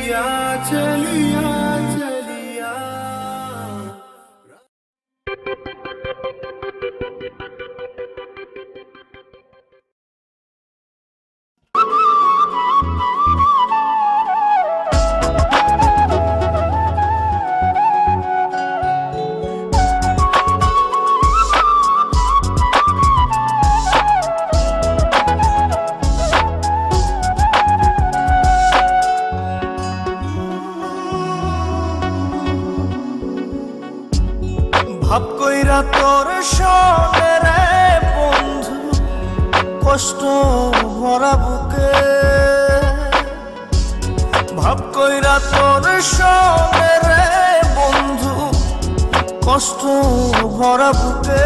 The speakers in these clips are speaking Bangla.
चलिया चलिया चलिया। ভাব কইরা তোর সনে রে বন্ধু, কষ্ট ভরা বুকে। ভাব কইরা তোর সনে রে বন্ধু, কষ্ট ভরা বুকে।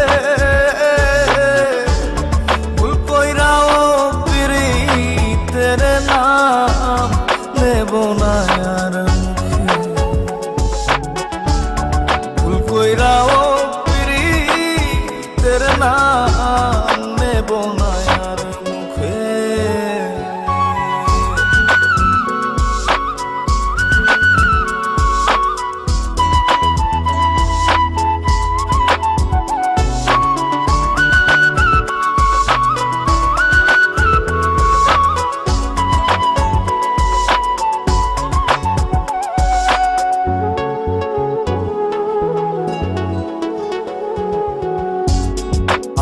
ভুল কইরাও পিরিতের নাম নেব না আর মুখে। ভুল কইরাও পিরিতের নাম নেব না আর মুখে।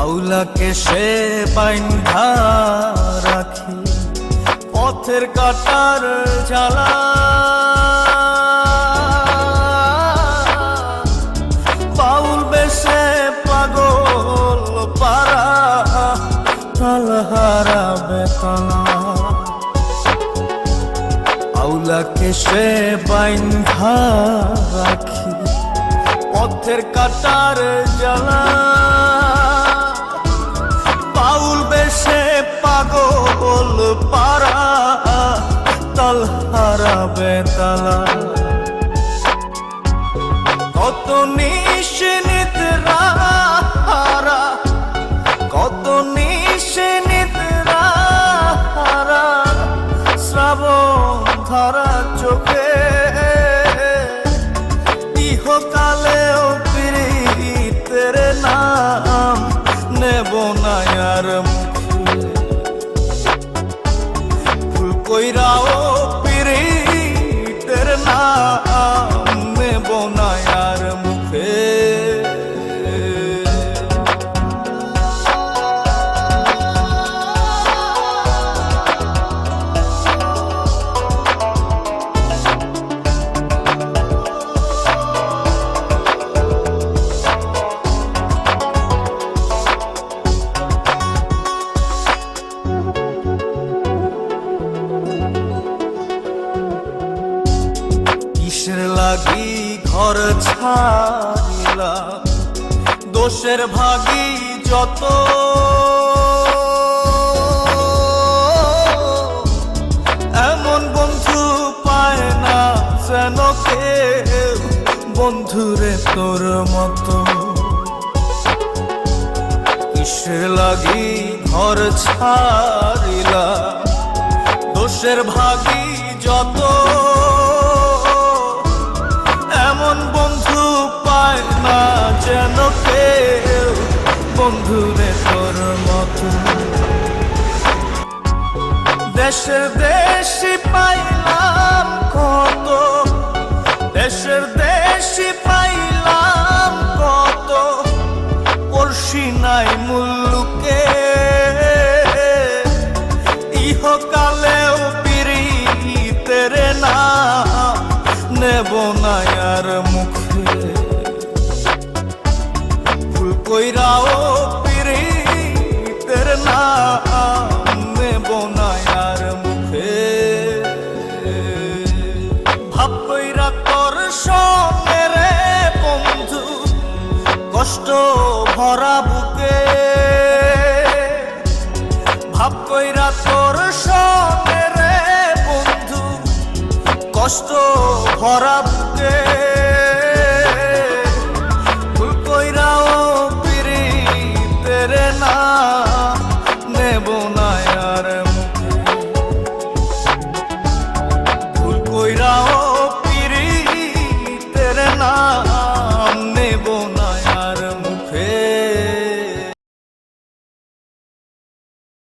আউলাকে সে বাইন্ধা রাখি পথের কাটার জ্বালা। বাউল বেশে পাগল পারা তালহারা বেতলা। আউলাকে সে বাইন্ধা রাখি পথের কাটার জ্বালা। বাউল বেশে পাগল পারা তালহারা বেতালা। কত নিশিনিতরা হারা, কত নিশিনিতরা হারা, শ্রাবণ ধারা চোখে। ইহকালেও পিরিতের নাম নেব না আর মুখে। ভুল কইরাও পিরিতের নাম নেব না আর মুখে। কিসের লাগি ঘর ছাড়িলাম, দোষের ভাগী যত। এমন বন্ধু পায় না যেন কেউ, বন্ধুরে তোর মতো। কিসের লাগি ঘর ছাড়িলাম, দোষের ভাগী যত। এমন বন্ধু পায় না যেন কেউ, বন্ধুরে তোর মতো। দেশের দেশি পাইলাম কত, দেশের দেশি পাইলাম কত, পড়শি নাই মুল্লুকে। ইহকালেও পিরিতের নাম নেব না আর মুখে। ভুল কইরাও পিরিতের নাম নেব না আর মুখে। ভাব কইরা তোর সঙ্গে রে বন্ধু, কষ্ট ভরা বুকে। ভাব কইরা তোর সঙ্গে রে বন্ধু, কষ্ট ভরা বুকে।